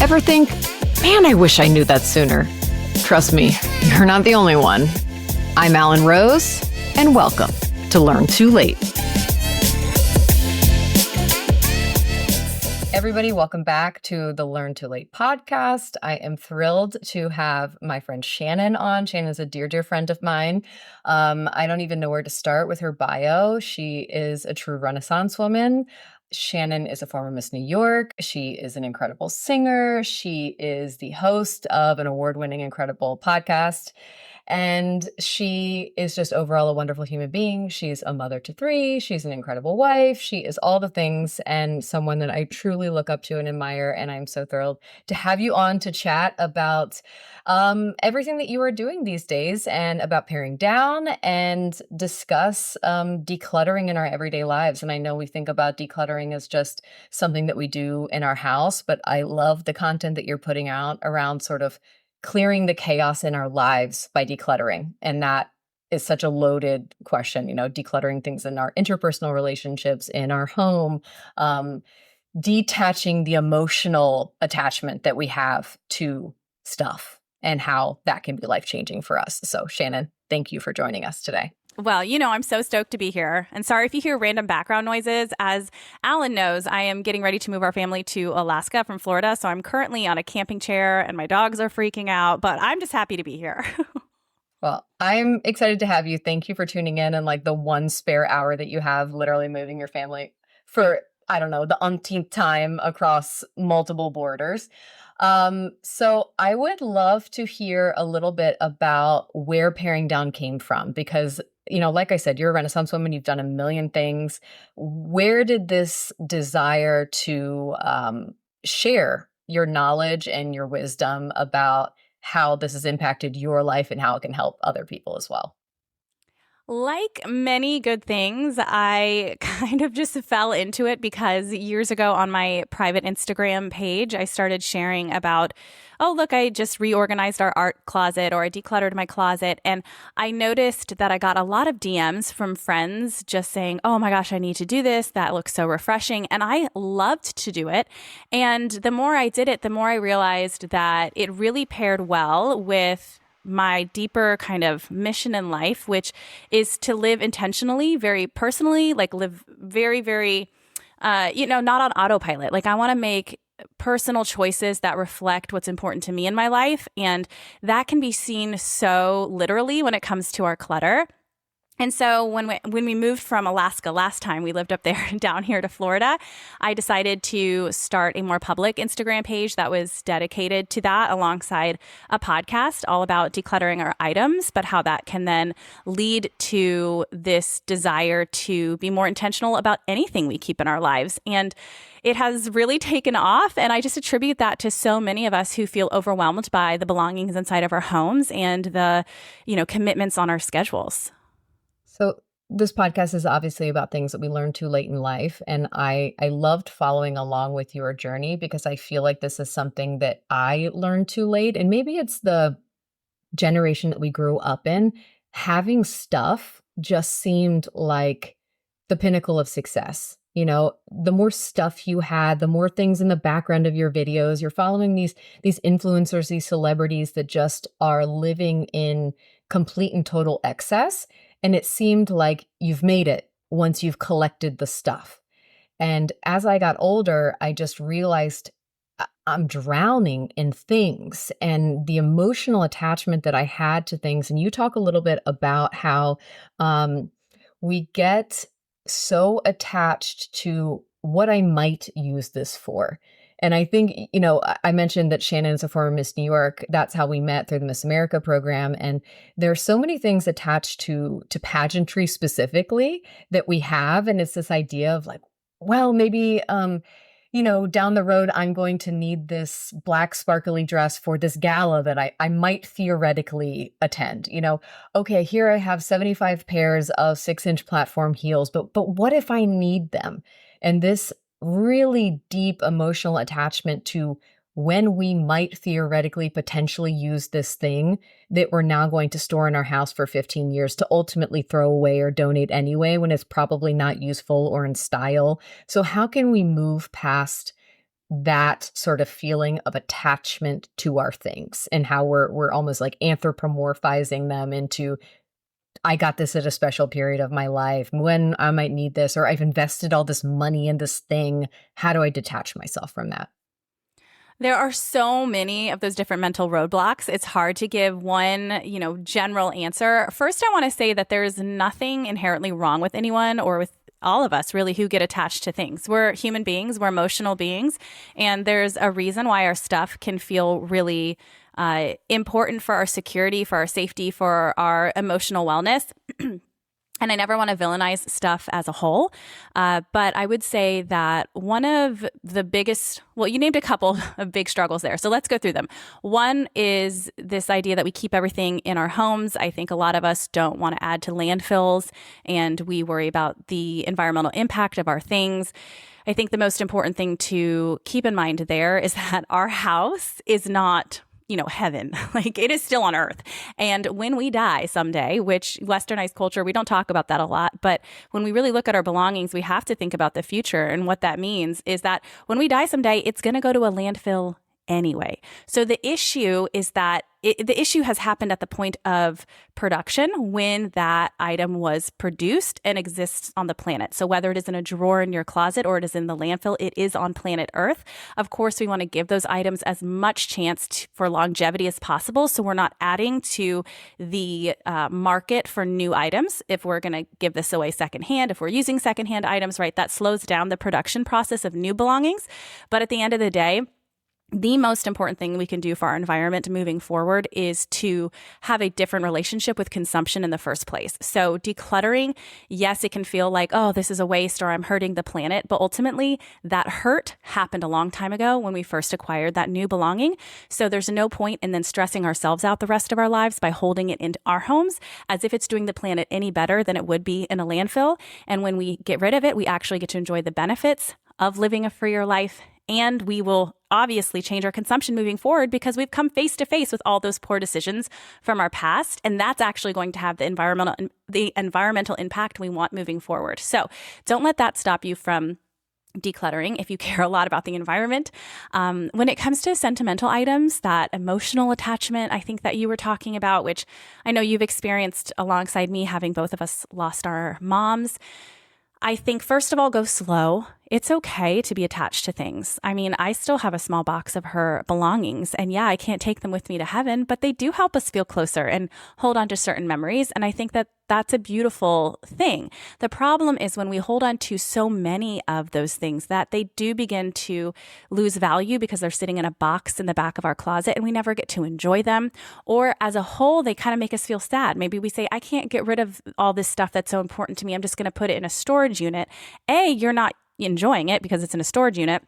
Ever think, man, I wish I knew that sooner? Trust me, you're not the only one. I'm Allyn Rose, and welcome to Learn Too Late. Everybody, welcome back to the Learn Too Late podcast. I am thrilled to have my friend Shannon on. Shannon is a dear, dear friend of mine. I don't even know where to start with her bio. She is a true Renaissance woman. Shannon is a former Miss New York. She is an incredible singer. She is the host of an award-winning, incredible podcast. And she is just overall a wonderful human being. She's a mother to three. She's an incredible wife. She is all the things and someone that I truly look up to and admire. And I'm so thrilled to have you on to chat about everything that you are doing these days and about paring down and discuss decluttering in our everyday lives. And I know we think about decluttering as just something that we do in our house, but I love the content that you're putting out around sort of clearing the chaos in our lives by decluttering. And that is such a loaded question, decluttering things in our interpersonal relationships, in our home, detaching the emotional attachment that we have to stuff and how that can be life-changing for us. So Shannon, thank you for joining us today. Well, I'm so stoked to be here. And sorry if you hear random background noises. As Allyn knows, I am getting ready to move our family to Alaska from Florida. So I'm currently on a camping chair and my dogs are freaking out, but I'm just happy to be here. Well, I'm excited to have you. Thank you for tuning in and the one spare hour that you have literally moving your family for, I don't know, the umpteenth time across multiple borders. So I would love to hear a little bit about where paring down came from, because like I said, you're a Renaissance woman. You've done a million things. Where did this desire to share your knowledge and your wisdom about how this has impacted your life and how it can help other people as well? Like many good things, I kind of just fell into it because years ago on my private Instagram page, I started sharing about, oh, look, I just reorganized our art closet or I decluttered my closet. And I noticed that I got a lot of DMs from friends just saying, oh my gosh, I need to do this. That looks so refreshing. And I loved to do it. And the more I did it, the more I realized that it really paired well with my deeper kind of mission in life, which is to live intentionally, very personally, live very, very, not on autopilot. I want to make personal choices that reflect what's important to me in my life. And that can be seen so literally when it comes to our clutter. And so when we moved from Alaska last time, we lived up there down here to Florida, I decided to start a more public Instagram page that was dedicated to that alongside a podcast all about decluttering our items, but how that can then lead to this desire to be more intentional about anything we keep in our lives. And it has really taken off. And I just attribute that to so many of us who feel overwhelmed by the belongings inside of our homes and the, commitments on our schedules. So this podcast is obviously about things that we learn too late in life. And I loved following along with your journey because I feel like this is something that I learned too late. And maybe it's the generation that we grew up in. Having stuff just seemed like the pinnacle of success. The more stuff you had, the more things in the background of your videos. You're following these influencers, these celebrities that just are living in complete and total excess. And it seemed like you've made it once you've collected the stuff. And as I got older, I just realized I'm drowning in things and the emotional attachment that I had to things. And you talk a little bit about how we get so attached to what I might use this for. And I think, I mentioned that Shannon is a former Miss New York. That's how we met through the Miss America program. And there are so many things attached to pageantry specifically that we have. And it's this idea of maybe, down the road, I'm going to need this black sparkly dress for this gala that I might theoretically attend. Okay, here I have 75 pairs of 6-inch platform heels, but what if I need them? And this really deep emotional attachment to when we might theoretically potentially use this thing that we're now going to store in our house for 15 years to ultimately throw away or donate anyway when it's probably not useful or in style. So how can we move past that sort of feeling of attachment to our things and how we're almost like anthropomorphizing them into, I got this at a special period of my life when I might need this, or I've invested all this money in this thing. How do I detach myself from that? There are so many of those different mental roadblocks. It's hard to give one, general answer. First, I want to say that there's nothing inherently wrong with anyone or with all of us really who get attached to things. We're human beings, we're emotional beings, and there's a reason why our stuff can feel really important for our security, for our safety, for our emotional wellness. And I never want to villainize stuff as a whole. But I would say that one of the biggest, well, you named a couple of big struggles there. So let's go through them. One is this idea that we keep everything in our homes. I think a lot of us don't want to add to landfills, and we worry about the environmental impact of our things. I think the most important thing to keep in mind there is that our house is not heaven. Like, it is still on earth. And when we die someday, which westernized culture, we don't talk about that a lot, but when we really look at our belongings, we have to think about the future. And what that means is that when we die someday, it's going to go to a landfill anyway. So the issue is that the issue has happened at the point of production when that item was produced and exists on the planet. So whether it is in a drawer in your closet or it is in the landfill, it is on planet Earth. Of course, we want to give those items as much chance for longevity as possible. So we're not adding to the market for new items. If we're going to give this away secondhand, if we're using secondhand items, right, that slows down the production process of new belongings. But at the end of the day, the most important thing we can do for our environment moving forward is to have a different relationship with consumption in the first place. So decluttering, yes, it can feel like, oh, this is a waste or I'm hurting the planet. But ultimately, that hurt happened a long time ago when we first acquired that new belonging. So there's no point in then stressing ourselves out the rest of our lives by holding it into our homes as if it's doing the planet any better than it would be in a landfill. And when we get rid of it, we actually get to enjoy the benefits of living a freer life. And we will obviously change our consumption moving forward because we've come face to face with all those poor decisions from our past. And that's actually going to have the environmental impact we want moving forward. So don't let that stop you from decluttering if you care a lot about the environment. When it comes to sentimental items, that emotional attachment, I think that you were talking about, which I know you've experienced alongside me, having both of us lost our moms. I think, first of all, go slow. It's okay to be attached to things. I mean, I still have a small box of her belongings, and yeah, I can't take them with me to heaven, but they do help us feel closer and hold on to certain memories. And I think that that's a beautiful thing. The problem is when we hold on to so many of those things that they do begin to lose value because they're sitting in a box in the back of our closet and we never get to enjoy them. Or as a whole, they kind of make us feel sad. Maybe we say, I can't get rid of all this stuff that's so important to me. I'm just going to put it in a storage unit. A, you're not enjoying it because it's in a storage unit.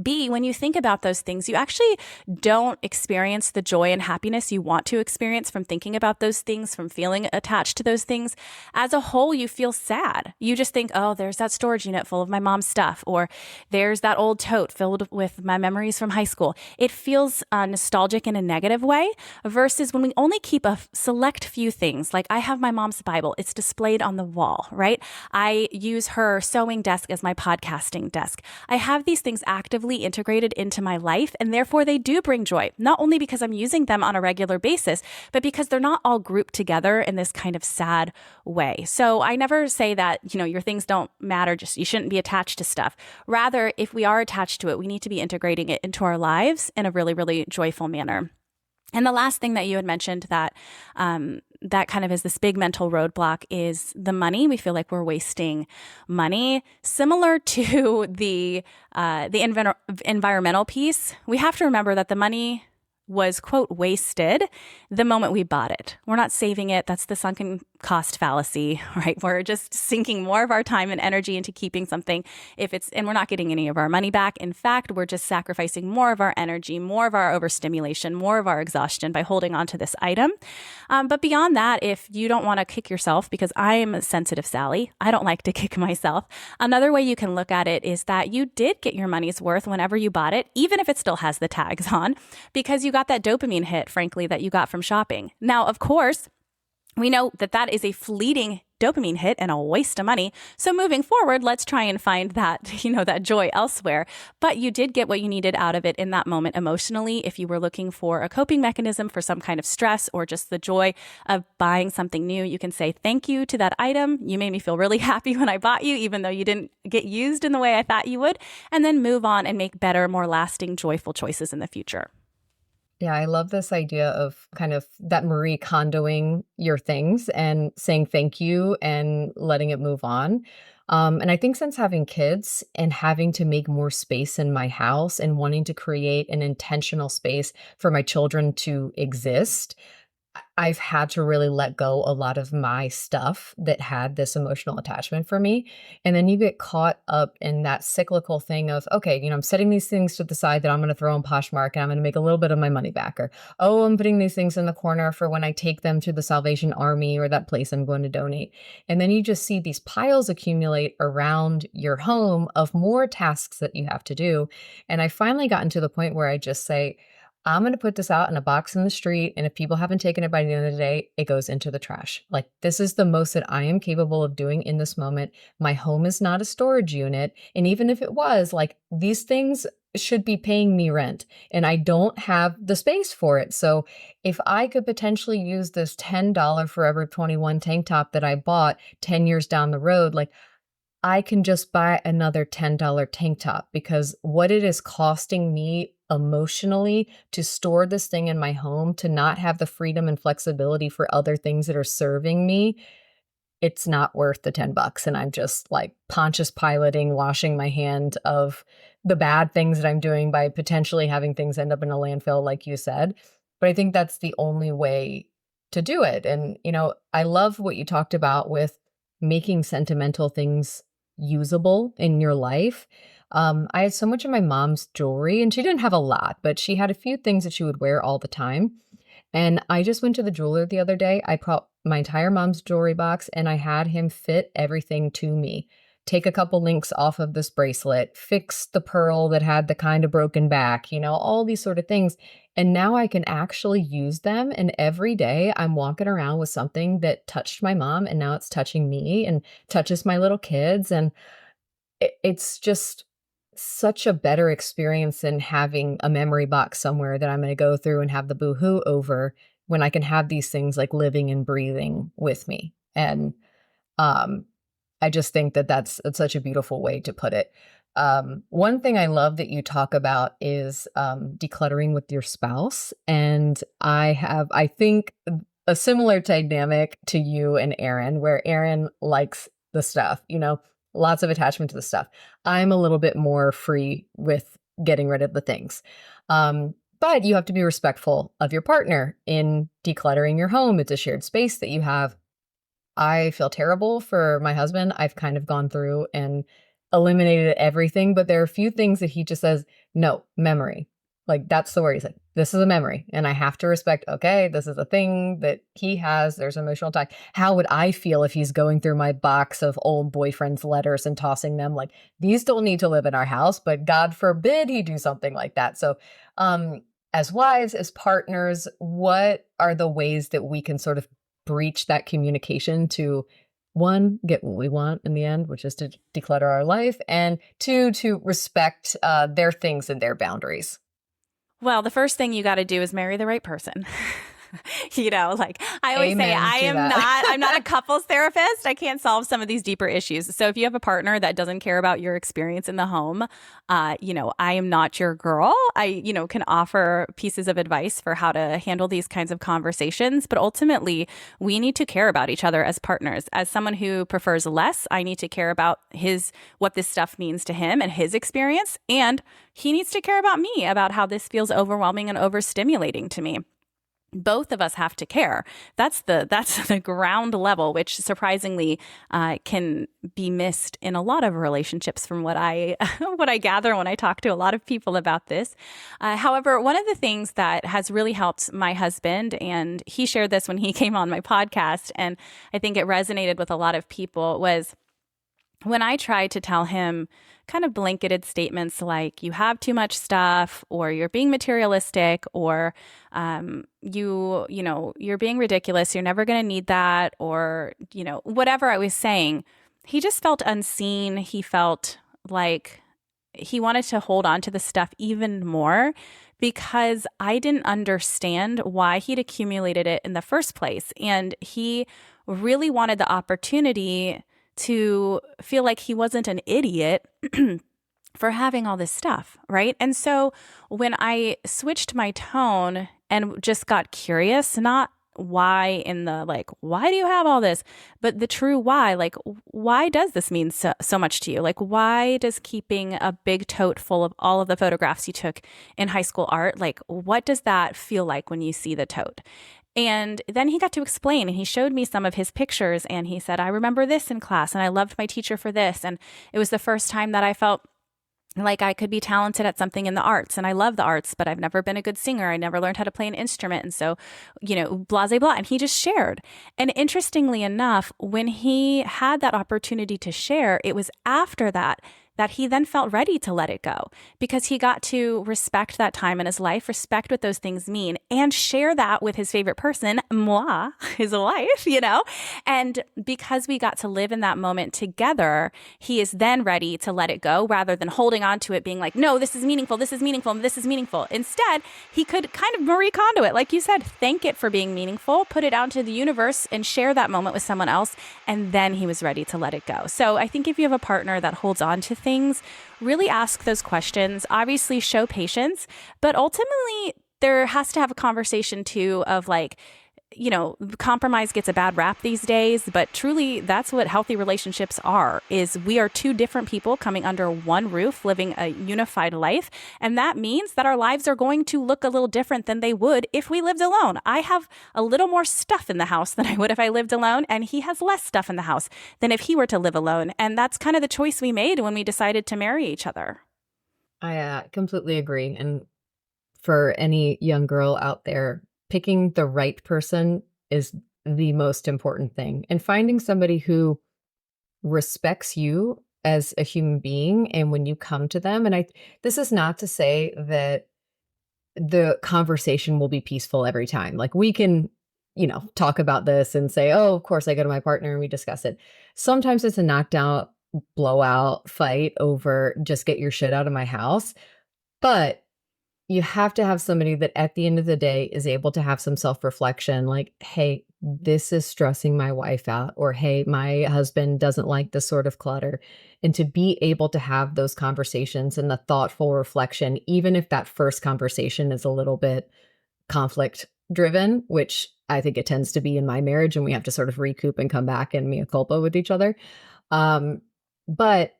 B, when you think about those things, you actually don't experience the joy and happiness you want to experience from thinking about those things, from feeling attached to those things. As a whole, you feel sad. You just think, oh, there's that storage unit full of my mom's stuff, or there's that old tote filled with my memories from high school. It feels nostalgic in a negative way versus when we only keep a select few things. Like I have my mom's Bible. It's displayed on the wall, right? I use her sewing desk as my podcasting desk. I have these things actively integrated into my life, and therefore they do bring joy, not only because I'm using them on a regular basis, but because they're not all grouped together in this kind of sad way. So I never say that, your things don't matter, just you shouldn't be attached to stuff. Rather, if we are attached to it, we need to be integrating it into our lives in a really, really joyful manner. And the last thing that you had mentioned that that kind of is this big mental roadblock is the money. We feel like we're wasting money. Similar to the environmental piece, we have to remember that the money was, quote, wasted the moment we bought it. We're not saving it. That's the sunken cost fallacy, right? We're just sinking more of our time and energy into keeping something and we're not getting any of our money back. In fact, we're just sacrificing more of our energy, more of our overstimulation, more of our exhaustion by holding on to this item. But beyond that, if you don't want to kick yourself, because I'm sensitive Sally, I don't like to kick myself. Another way you can look at it is that you did get your money's worth whenever you bought it, even if it still has the tags on, because you got that dopamine hit, frankly, that you got from shopping. Now, of course, we know that that is a fleeting dopamine hit and a waste of money. So moving forward, let's try and find that, that joy elsewhere. But you did get what you needed out of it in that moment emotionally. If you were looking for a coping mechanism for some kind of stress or just the joy of buying something new, you can say thank you to that item. You made me feel really happy when I bought you, even though you didn't get used in the way I thought you would, and then move on and make better, more lasting, joyful choices in the future. Yeah, I love this idea of kind of that Marie Kondoing your things and saying thank you and letting it move on. And I think since having kids and having to make more space in my house and wanting to create an intentional space for my children to exist, I've had to really let go a lot of my stuff that had this emotional attachment for me. And then you get caught up in that cyclical thing of, okay, I'm setting these things to the side that I'm going to throw in Poshmark and I'm going to make a little bit of my money back. Or, oh, I'm putting these things in the corner for when I take them to the Salvation Army or that place I'm going to donate. And then you just see these piles accumulate around your home of more tasks that you have to do. And I finally gotten to the point where I just say, I'm going to put this out in a box in the street. And if people haven't taken it by the end of the day, it goes into the trash. Like, this is the most that I am capable of doing in this moment. My home is not a storage unit. And even if it was, like, these things should be paying me rent and I don't have the space for it. So if I could potentially use this $10 Forever 21 tank top that I bought 10 years down the road, like, I can just buy another $10 tank top, because what it is costing me emotionally to store this thing in my home, to not have the freedom and flexibility for other things that are serving me, it's not worth the $10. And I'm just like Pontius Pilating, washing my hand of the bad things that I'm doing by potentially having things end up in a landfill, like you said. But I think that's the only way to do it. And, I love what you talked about with making sentimental things usable in your life. I had so much of my mom's jewelry, and she didn't have a lot, but she had a few things that she would wear all the time. And I just went to the jeweler the other day. I brought my entire mom's jewelry box and I had him fit everything to me. Take a couple links off of this bracelet, fix the pearl that had the kind of broken back, all these sort of things. And now I can actually use them. And every day I'm walking around with something that touched my mom, and now it's touching me and touches my little kids. And it's just such a better experience than having a memory box somewhere that I'm going to go through and have the boohoo over, when I can have these things like living and breathing with me. And I just think that that's such a beautiful way to put it. One thing I love that you talk about is decluttering with your spouse. And I think, a similar dynamic to you and Aaron, where Aaron likes the stuff, lots of attachment to the stuff. I'm a little bit more free with getting rid of the things. But you have to be respectful of your partner in decluttering your home. It's a shared space that you have. I feel terrible for my husband. I've kind of gone through and eliminated everything, but there are a few things that he just says, no, memory. Like, that's the word. He's like, this is a memory. And I have to respect, okay, this is a thing that he has. There's emotional tie. How would I feel if he's going through my box of old boyfriend's letters and tossing them? Like, these don't need to live in our house, but God forbid he do something like that. So, as wives, as partners, what are the ways that we can sort of breach that communication to, one, get what we want in the end, which is to declutter our life, and two, to respect their things and their boundaries? Well, the first thing you got to do is marry the right person. Like I always say, I'm not a couples therapist. I can't solve some of these deeper issues. So if you have a partner that doesn't care about your experience in the home, I am not your girl. I, can offer pieces of advice for how to handle these kinds of conversations. But ultimately, we need to care about each other as partners. As someone who prefers less, I need to care about what this stuff means to him and his experience. And he needs to care about me, about how this feels overwhelming and overstimulating to me. Both of us have to care. That's the ground level, which surprisingly can be missed in a lot of relationships, from what I gather when I talk to a lot of people about this. However, one of the things that has really helped my husband, and he shared this when he came on my podcast, and I think it resonated with a lot of people, was when I tried to tell him kind of blanketed statements like you have too much stuff or you're being materialistic or you're being ridiculous, you're never going to need that or whatever I was saying, he just felt unseen. He felt like he wanted to hold on to the stuff even more because I didn't understand why he'd accumulated it in the first place. And he really wanted the opportunity to feel like he wasn't an idiot for having all this stuff, right? And so when I switched my tone and just got curious, not why in the like, why do you have all this? But the true why, like, why does this mean so much to you? Like, why does keeping a big tote full of all of the photographs you took in high school art, like, what does that feel like when you see the tote? And then he got to explain and he showed me some of his pictures and he said, I remember this in class and I loved my teacher for this. And it was the first time that I felt like I could be talented at something in the arts. And I love the arts, but I've never been a good singer. I never learned how to play an instrument. And so, blah, blah, blah. And he just shared. And interestingly enough, when he had that opportunity to share, it was after that he then felt ready to let it go because he got to respect that time in his life, respect what those things mean, and share that with his favorite person, moi, his wife, And because we got to live in that moment together, he is then ready to let it go rather than holding on to it, being like, no, this is meaningful, this is meaningful, this is meaningful. Instead, he could kind of Marie Kondo it, like you said, thank it for being meaningful, put it out into the universe and share that moment with someone else. And then he was ready to let it go. So I think if you have a partner that holds on to things, really ask those questions, obviously show patience, but ultimately there has to have a conversation too of like, compromise gets a bad rap these days, but truly that's what healthy relationships are, is we are two different people coming under one roof, living a unified life. And that means that our lives are going to look a little different than they would if we lived alone. I have a little more stuff in the house than I would if I lived alone, and he has less stuff in the house than if he were to live alone. And that's kind of the choice we made when we decided to marry each other. I completely agree. And for any young girl out there, picking the right person is the most important thing. And finding somebody who respects you as a human being and when you come to them. And this is not to say that the conversation will be peaceful every time. Like we can, talk about this and say, oh, of course I go to my partner and we discuss it. Sometimes it's a knockdown, blowout fight over just get your shit out of my house. But you have to have somebody that at the end of the day is able to have some self-reflection, like, hey, this is stressing my wife out, or hey, my husband doesn't like this sort of clutter. And to be able to have those conversations and the thoughtful reflection, even if that first conversation is a little bit conflict driven, which I think it tends to be in my marriage, and we have to sort of recoup and come back and mea culpa with each other. But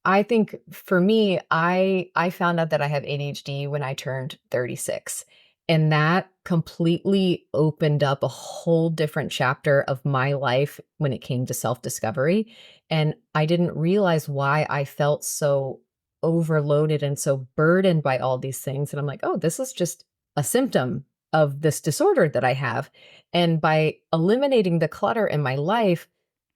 I think for me, I found out that I have ADHD when I turned 36. And that completely opened up a whole different chapter of my life when it came to self-discovery. And I didn't realize why I felt so overloaded and so burdened by all these things. And I'm like, oh, this is just a symptom of this disorder that I have. And by eliminating the clutter in my life,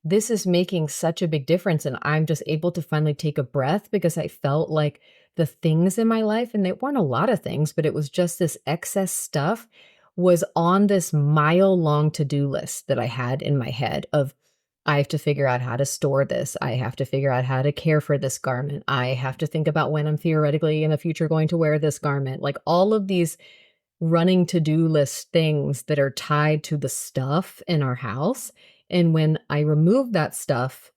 this is making such a big difference. And I'm just able to finally take a breath because I felt like the things in my life, and they weren't a lot of things, but it was just this excess stuff, was on this mile-long to-do list that I had in my head of, I have to figure out how to store this. I have to figure out how to care for this garment. I have to think about when I'm theoretically in the future going to wear this garment. Like all of these running to-do list things that are tied to the stuff in our house. And when I remove that stuff,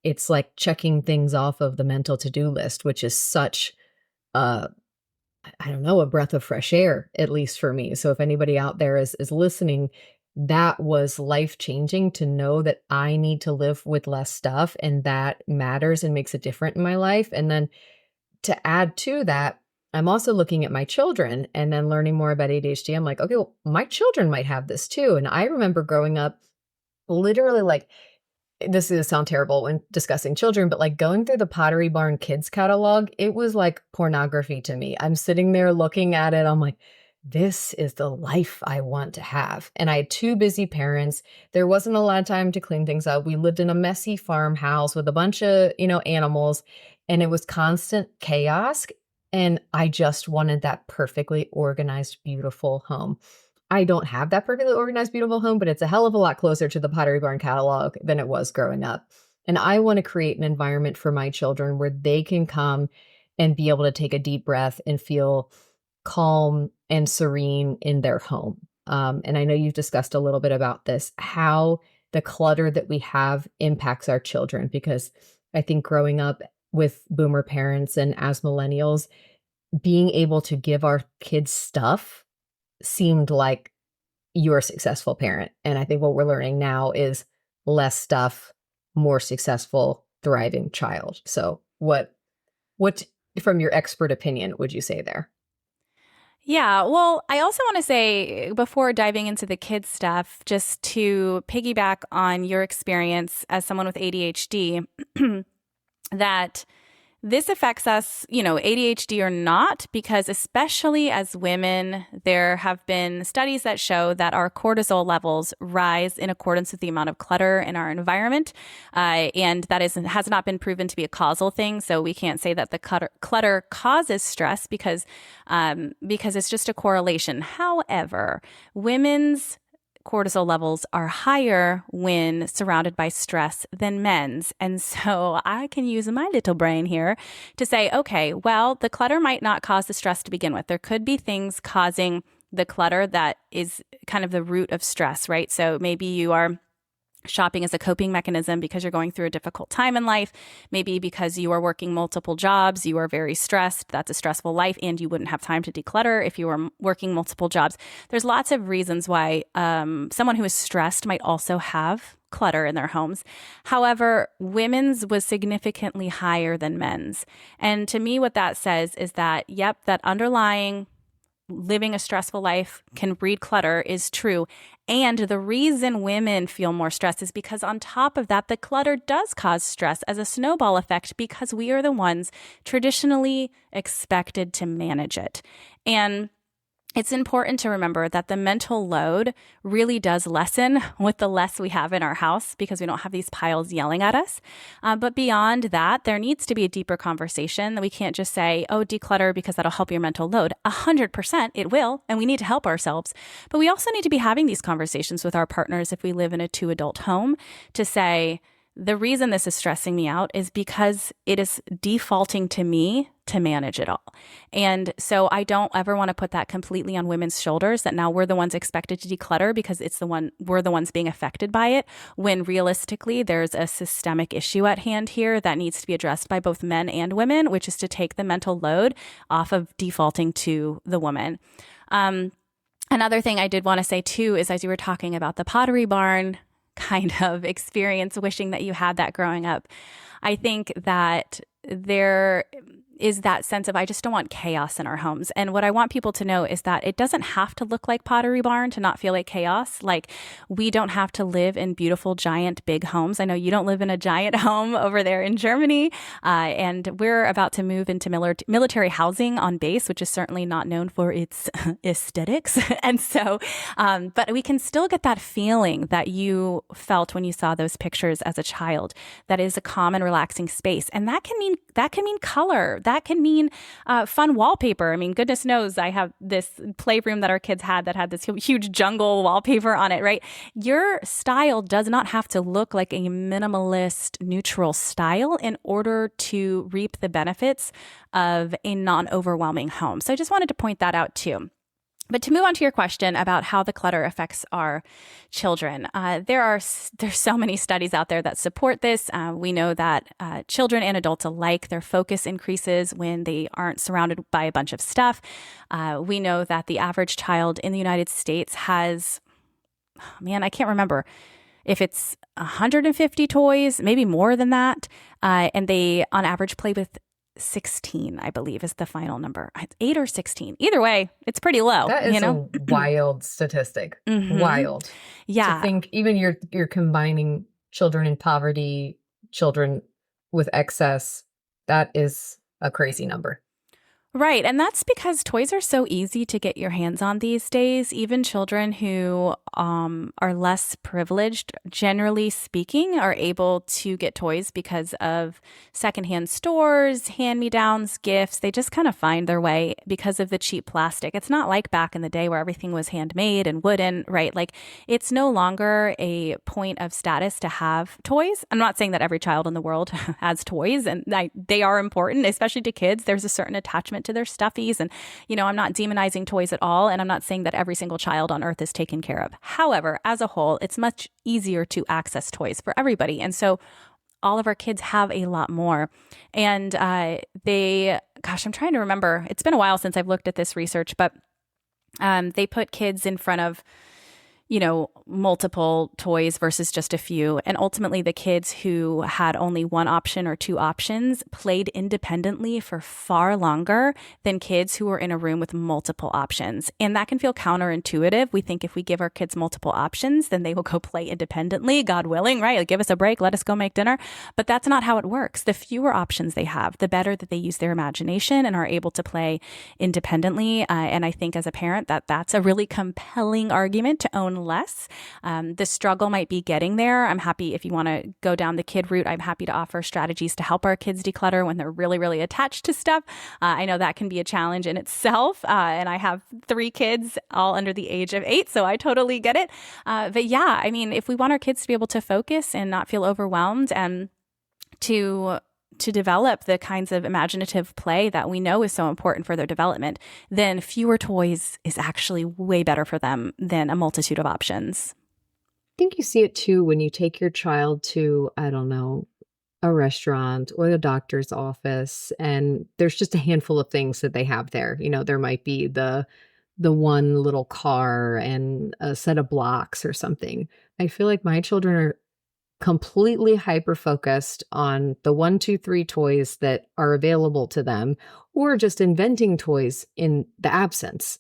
it's like checking things off of the mental to-do list, which is such I don't know, a breath of fresh air, at least for me. So if anybody out there is listening, that was life-changing to know that I need to live with less stuff and that matters and makes a difference in my life. And then to add to that, I'm also looking at my children and then learning more about ADHD. I'm like, okay, well, my children might have this too. And I remember growing up literally like, this is gonna sound terrible when discussing children, but like going through the Pottery Barn kids catalog, it was like pornography to me. I'm sitting there looking at it. I'm like, this is the life I want to have. And I had two busy parents. There wasn't a lot of time to clean things up. We lived in a messy farmhouse with a bunch of, animals, and it was constant chaos. And I just wanted that perfectly organized, beautiful home. I don't have that perfectly organized, beautiful home, but it's a hell of a lot closer to the Pottery Barn catalog than it was growing up. And I want to create an environment for my children where they can come and be able to take a deep breath and feel calm and serene in their home. And I know you've discussed a little bit about this, how the clutter that we have impacts our children, because I think growing up with boomer parents and as millennials, being able to give our kids stuff seemed like you're a successful parent. And I think what we're learning now is less stuff, more successful, thriving child. So what from your expert opinion would you say there? Yeah, well, I also want to say before diving into the kids stuff, just to piggyback on your experience as someone with ADHD, that this affects us, ADHD or not, because especially as women, there have been studies that show that our cortisol levels rise in accordance with the amount of clutter in our environment. And that has not been proven to be a causal thing. So we can't say that the clutter causes stress because it's just a correlation. However, women's cortisol levels are higher when surrounded by stress than men's. And so I can use my little brain here to say, okay, well, the clutter might not cause the stress to begin with. There could be things causing the clutter that is kind of the root of stress, right? So maybe you are shopping as a coping mechanism because you're going through a difficult time in life, maybe because you are working multiple jobs, you are very stressed, that's a stressful life, and you wouldn't have time to declutter if you were working multiple jobs. There's lots of reasons why someone who is stressed might also have clutter in their homes. However, women's was significantly higher than men's. And to me, what that says is that, yep, that underlying living a stressful life can breed clutter is true. And the reason women feel more stressed is because on top of that, the clutter does cause stress as a snowball effect because we are the ones traditionally expected to manage it. And it's important to remember that the mental load really does lessen with the less we have in our house because we don't have these piles yelling at us. But beyond that, there needs to be a deeper conversation that we can't just say, oh, declutter because that'll help your mental load. 100% it will, and we need to help ourselves. But we also need to be having these conversations with our partners if we live in a 2-adult home to say, the reason this is stressing me out is because it is defaulting to me to manage it all. And so I don't ever want to put that completely on women's shoulders that now we're the ones expected to declutter because we're the ones being affected by it, when realistically there's a systemic issue at hand here that needs to be addressed by both men and women, which is to take the mental load off of defaulting to the woman. Another thing I did want to say too is, as you were talking about the Pottery Barn kind of experience, wishing that you had that growing up, I think that there is that sense of, I just don't want chaos in our homes. And what I want people to know is that it doesn't have to look like Pottery Barn to not feel like chaos. Like, we don't have to live in beautiful, giant, big homes. I know you don't live in a giant home over there in Germany. And we're about to move into military housing on base, which is certainly not known for its aesthetics. And so, but we can still get that feeling that you felt when you saw those pictures as a child. That is a calm and relaxing space. And that can mean color. That can mean fun wallpaper. I mean, goodness knows I have this playroom that our kids had that had this huge jungle wallpaper on it, right? Your style does not have to look like a minimalist, neutral style in order to reap the benefits of a non-overwhelming home. So I just wanted to point that out too. But to move on to your question about how the clutter affects our children, there's so many studies out there that support this. We know that children and adults alike, their focus increases when they aren't surrounded by a bunch of stuff. We know that the average child in the United States has, I can't remember if it's 150 toys, maybe more than that. And they, on average, play with 16, I believe, is the final number. It's 8 or 16. Either way, it's pretty low. That is a wild statistic. Mm-hmm. Wild. Yeah. To think even you're combining children in poverty, children with excess, that is a crazy number. Right. And that's because toys are so easy to get your hands on these days. Even children who are less privileged, generally speaking, are able to get toys because of secondhand stores, hand me downs, gifts. They just kind of find their way because of the cheap plastic. It's not like back in the day where everything was handmade and wooden, right? Like it's no longer a point of status to have toys. I'm not saying that every child in the world has toys, and they are important, especially to kids. There's a certain attachment to their stuffies. And, I'm not demonizing toys at all. And I'm not saying that every single child on earth is taken care of. However, as a whole, it's much easier to access toys for everybody. And so all of our kids have a lot more. And I'm trying to remember. It's been a while since I've looked at this research, but they put kids in front of multiple toys versus just a few. And ultimately, the kids who had only one option or two options played independently for far longer than kids who were in a room with multiple options. And that can feel counterintuitive. We think if we give our kids multiple options, then they will go play independently, God willing, right? Like, give us a break, let us go make dinner. But that's not how it works. The fewer options they have, the better that they use their imagination and are able to play independently. And I think as a parent, that's a really compelling argument to own less. The struggle might be getting there. I'm happy if you want to go down the kid route. I'm happy to offer strategies to help our kids declutter when they're really, really attached to stuff. I know that can be a challenge in itself. And I have 3 kids, all under the age of 8, so I totally get it. But yeah, I mean, if we want our kids to be able to focus and not feel overwhelmed and to develop the kinds of imaginative play that we know is so important for their development, then fewer toys is actually way better for them than a multitude of options. I think you see it too when you take your child to, I don't know, a restaurant or the doctor's office, and there's just a handful of things that they have there. There might be the one little car and a set of blocks or something. I feel like my children are completely hyper focused on the 1, 2, 3 toys that are available to them, or just inventing toys in the absence.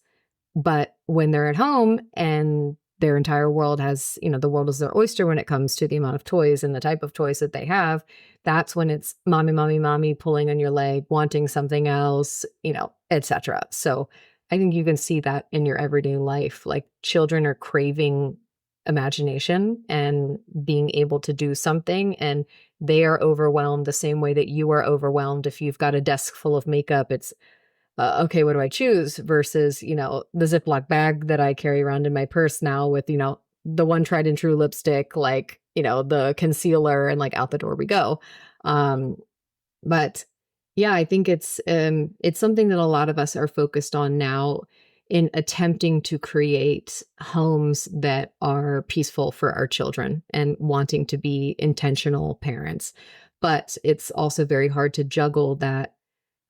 But when they're at home and their entire world has, the world is their oyster when it comes to the amount of toys and the type of toys that they have, that's when it's mommy, mommy, mommy pulling on your leg, wanting something else, etc. So I think you can see that in your everyday life. Like, children are craving imagination and being able to do something, and they are overwhelmed the same way that you are overwhelmed. If you've got a desk full of makeup, it's okay, what do I choose versus the Ziploc bag that I carry around in my purse now with the one tried and true lipstick, like the concealer, and like out the door we go. But yeah, I think it's something that a lot of us are focused on now in attempting to create homes that are peaceful for our children and wanting to be intentional parents. But it's also very hard to juggle that.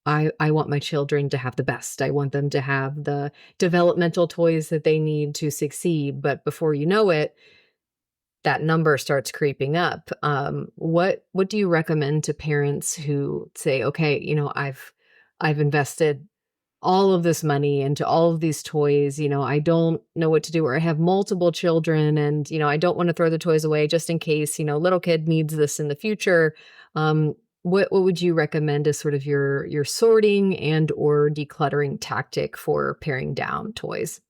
I want my children to have the best. I want them to have the developmental toys that they need to succeed. But before you know it, that number starts creeping up. What do you recommend to parents who say, okay, I've invested all of this money into all of these toys, I don't know what to do, or I have multiple children and, I don't want to throw the toys away just in case, little kid needs this in the future. What would you recommend as sort of your sorting and or decluttering tactic for paring down toys?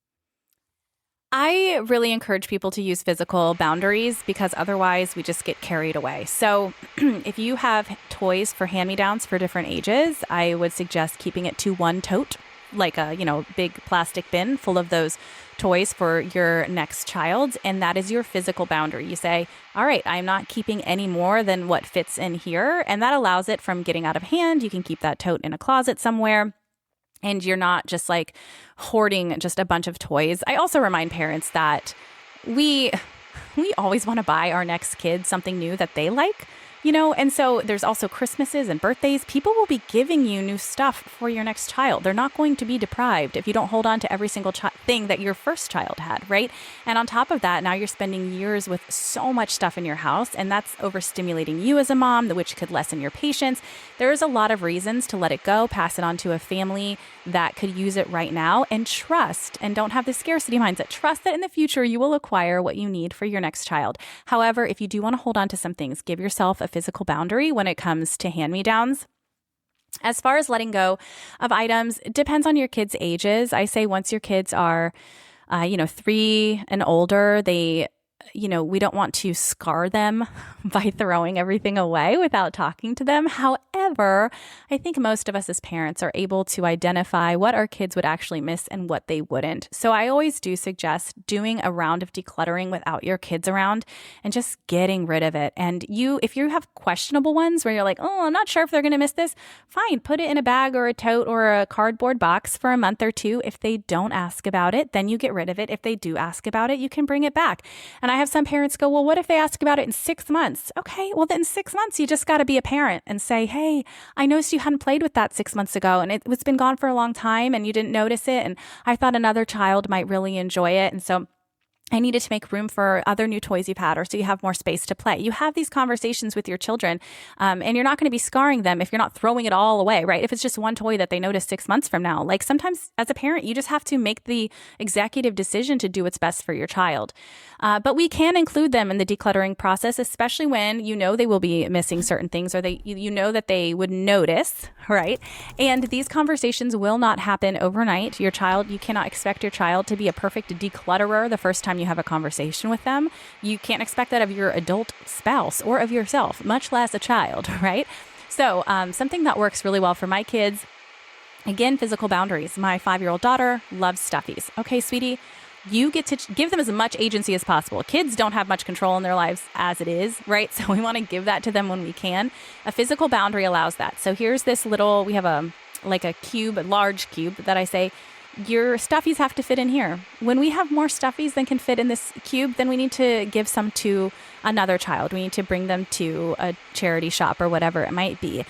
I really encourage people to use physical boundaries because otherwise we just get carried away. So if you have toys for hand-me-downs for different ages, I would suggest keeping it to one tote, like a, big plastic bin full of those toys for your next child. And that is your physical boundary. You say, all right, I'm not keeping any more than what fits in here. And that allows it from getting out of hand. You can keep that tote in a closet somewhere. And you're not just like hoarding just a bunch of toys. I also remind parents that we always want to buy our next kid something new that they like, and so there's also Christmases and birthdays. People will be giving you new stuff for your next child. They're not going to be deprived if you don't hold on to every single thing that your first child had, right? And on top of that, now you're spending years with so much stuff in your house, and that's overstimulating you as a mom, which could lessen your patience. There's a lot of reasons to let it go, pass it on to a family that could use it right now, and trust, and don't have the scarcity mindset. Trust that in the future you will acquire what you need for your next child. However, if you do want to hold on to some things, give yourself a physical boundary when it comes to hand-me-downs. As far as letting go of items, it depends on your kids' ages. I say once your kids are, 3 and older, we don't want to scar them by throwing everything away without talking to them. However, I think most of us as parents are able to identify what our kids would actually miss and what they wouldn't. So I always do suggest doing a round of decluttering without your kids around and just getting rid of it. And if you have questionable ones where you're like, oh, I'm not sure if they're going to miss this, fine, put it in a bag or a tote or a cardboard box for a month or two. If they don't ask about it, then you get rid of it. If they do ask about it, you can bring it back. And I have some parents go, well, what if they ask about it in 6 months? Okay, well, then 6 months, you just got to be a parent and say, hey, I noticed you hadn't played with that 6 months ago and it's been gone for a long time and you didn't notice it. And I thought another child might really enjoy it. And so I needed to make room for other new toys you've had, or so you have more space to play. You have these conversations with your children, and you're not going to be scarring them if you're not throwing it all away, right? If it's just one toy that they notice 6 months from now, like sometimes as a parent, you just have to make the executive decision to do what's best for your child. But we can include them in the decluttering process, especially when you know they will be missing certain things, or you know that they would notice, right? And these conversations will not happen overnight. You cannot expect your child to be a perfect declutterer the first time you have a conversation with them. You can't expect that of your adult spouse or of yourself, much less a child, right? So something that works really well for my kids, again, physical boundaries. My 5-year-old daughter loves stuffies. Okay, sweetie, you get to give them as much agency as possible. Kids don't have much control in their lives as it is, right? So we want to give that to them when we can. A physical boundary allows that. So here's this we have a large cube that I say, your stuffies have to fit in here. When we have more stuffies than can fit in this cube, then we need to give some to another child. We need to bring them to a charity shop or whatever it might be,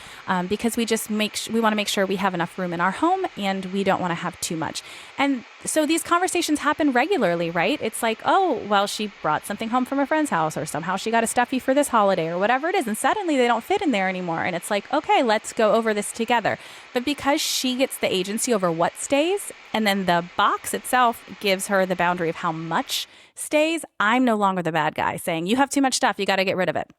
because we want to make sure we have enough room in our home and we don't want to have too much. And so these conversations happen regularly, right? It's like, oh, well, she brought something home from a friend's house, or somehow she got a stuffy for this holiday or whatever it is. And suddenly they don't fit in there anymore. And it's like, okay, let's go over this together. But because she gets the agency over what stays, and then the box itself gives her the boundary of how much stays, I'm no longer the bad guy saying, you have too much stuff, you got to get rid of it.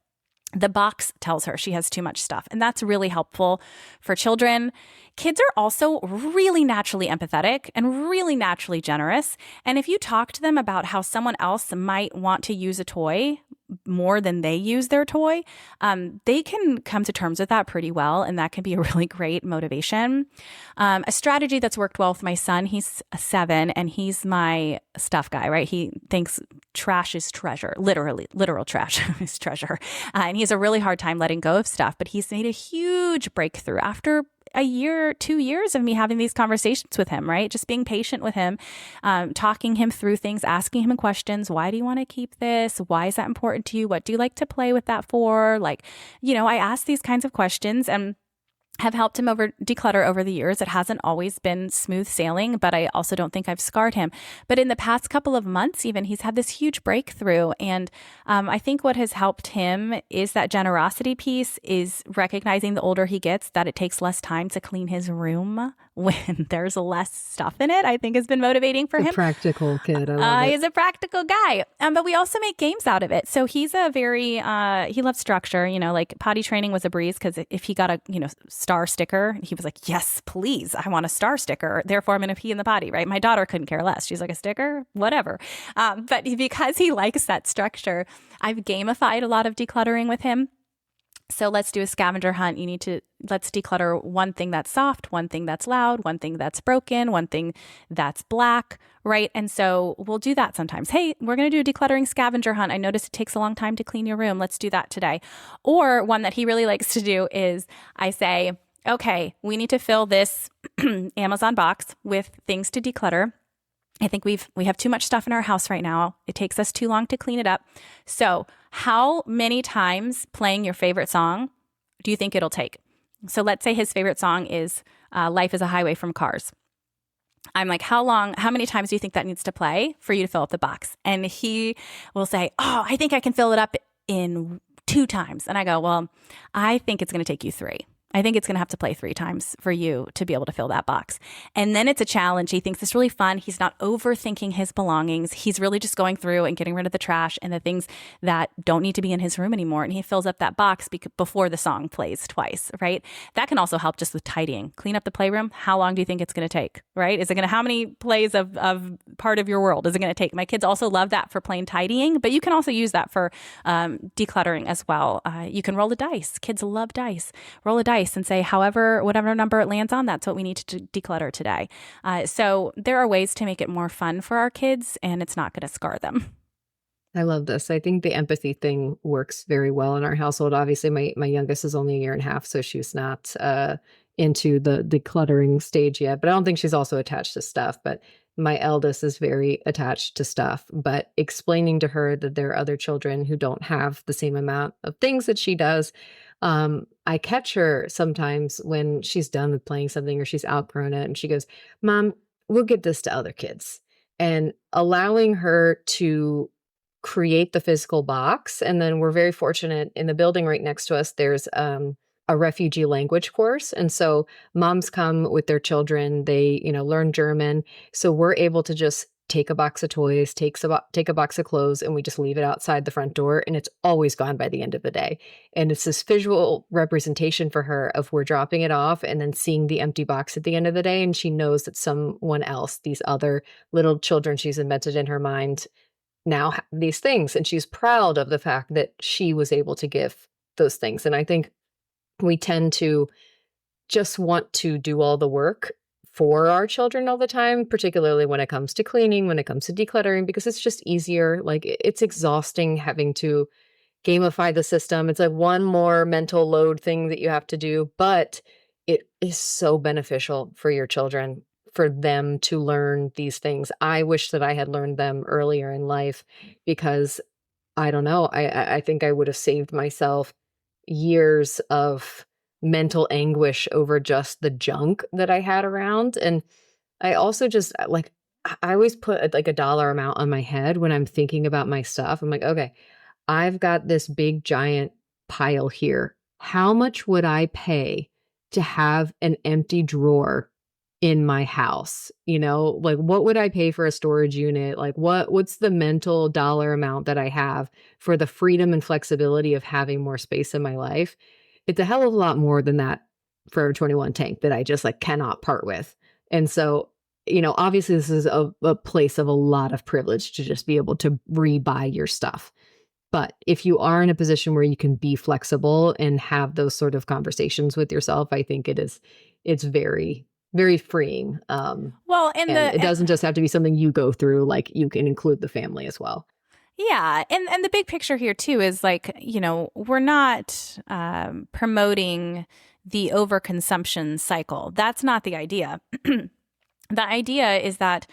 The box tells her she has too much stuff. And that's really helpful for children. Kids are also really naturally empathetic and really naturally generous. And if you talk to them about how someone else might want to use a toy more than they use their toy, they can come to terms with that pretty well. And that can be a really great motivation. A strategy that's worked well with my son, he's 7 and he's my stuff guy, right? He thinks trash is treasure, literal trash is treasure. And he has a really hard time letting go of stuff, but he's made a huge breakthrough after a year, 2 years of me having these conversations with him, right? Just being patient with him, talking him through things, asking him questions. Why do you want to keep this? Why is that important to you? What do you like to play with that for? I ask these kinds of questions and have helped him declutter over the years. It hasn't always been smooth sailing, but I also don't think I've scarred him. But in the past couple of months, even, he's had this huge breakthrough. And I think what has helped him is that generosity piece, is recognizing the older he gets that it takes less time to clean his room when there's less stuff in it, I think has been motivating for him. Practical kid. I love it. He's a practical guy. But we also make games out of it. So he's he loves structure, like potty training was a breeze, because if he got a, star sticker, he was like, yes, please, I want a star sticker. Therefore, I'm going to pee in the potty, right? My daughter couldn't care less. She's like, a sticker? Whatever. But because he likes that structure, I've gamified a lot of decluttering with him. So let's do a scavenger hunt. Let's declutter one thing that's soft, one thing that's loud, one thing that's broken, one thing that's black, right? And so we'll do that sometimes. Hey, we're going to do a decluttering scavenger hunt. I noticed it takes a long time to clean your room. Let's do that today. Or one that he really likes to do is I say, okay, we need to fill this Amazon box with things to declutter. I think we have too much stuff in our house right now. It takes us too long to clean it up. So how many times playing your favorite song do you think it'll take? So let's say his favorite song is Life is a Highway from Cars. I'm like, how many times do you think that needs to play for you to fill up the box? And he will say, oh, I think I can fill it up in 2 times. And I go, well, I think it's going to take you 3. I think it's going to have to play 3 times for you to be able to fill that box. And then it's a challenge. He thinks it's really fun. He's not overthinking his belongings. He's really just going through and getting rid of the trash and the things that don't need to be in his room anymore. And he fills up that box before the song plays twice, right? That can also help just with tidying. Clean up the playroom. How long do you think it's going to take, right? How many plays of part of your world is it going to take? My kids also love that for plain tidying, but you can also use that for decluttering as well. You can roll a dice. Kids love dice. Roll a dice and say, whatever number it lands on, that's what we need to declutter today. So there are ways to make it more fun for our kids, and it's not going to scar them. I love this. I think the empathy thing works very well in our household. Obviously, my youngest is only a year and a half, so she's not into the decluttering stage yet, but I don't think she's also attached to stuff. But my eldest is very attached to stuff, but explaining to her that there are other children who don't have the same amount of things that she does. I catch her sometimes when she's done with playing something or she's outgrown it and she goes, Mom, we'll give this to other kids. And allowing her to create the physical box. And then we're very fortunate in the building right next to us, there's a refugee language course. And so moms come with their children, they, learn German. So we're able to just take a box of toys, take a box of clothes, and we just leave it outside the front door. And it's always gone by the end of the day. And it's this visual representation for her of we're dropping it off and then seeing the empty box at the end of the day. And she knows that someone else, these other little children she's invented in her mind, now have these things. And she's proud of the fact that she was able to give those things. And I think we tend to just want to do all the work for our children all the time, particularly when it comes to cleaning, when it comes to decluttering, because it's just easier. Like it's exhausting having to gamify the system. It's like one more mental load thing that you have to do, but it is so beneficial for your children, for them to learn these things. I wish that I had learned them earlier in life because I don't know, I think I would have saved myself years of mental anguish over just the junk that I had around. And I also just I always put like a dollar amount on my head when I'm thinking about my stuff. I'm like, okay, I've got this big giant pile here. How much would I pay to have an empty drawer in my house? Like what would I pay for a storage unit? Like what's the mental dollar amount that I have for the freedom and flexibility of having more space in my life? It's a hell of a lot more than that Forever 21 tank that I just cannot part with. And so, obviously this is a place of a lot of privilege to just be able to rebuy your stuff. But if you are in a position where you can be flexible and have those sort of conversations with yourself, I think it's very, very freeing. And it doesn't just have to be something you go through, like you can include the family as well. Yeah. And the big picture here too is we're not promoting the overconsumption cycle. That's not the idea. The idea is that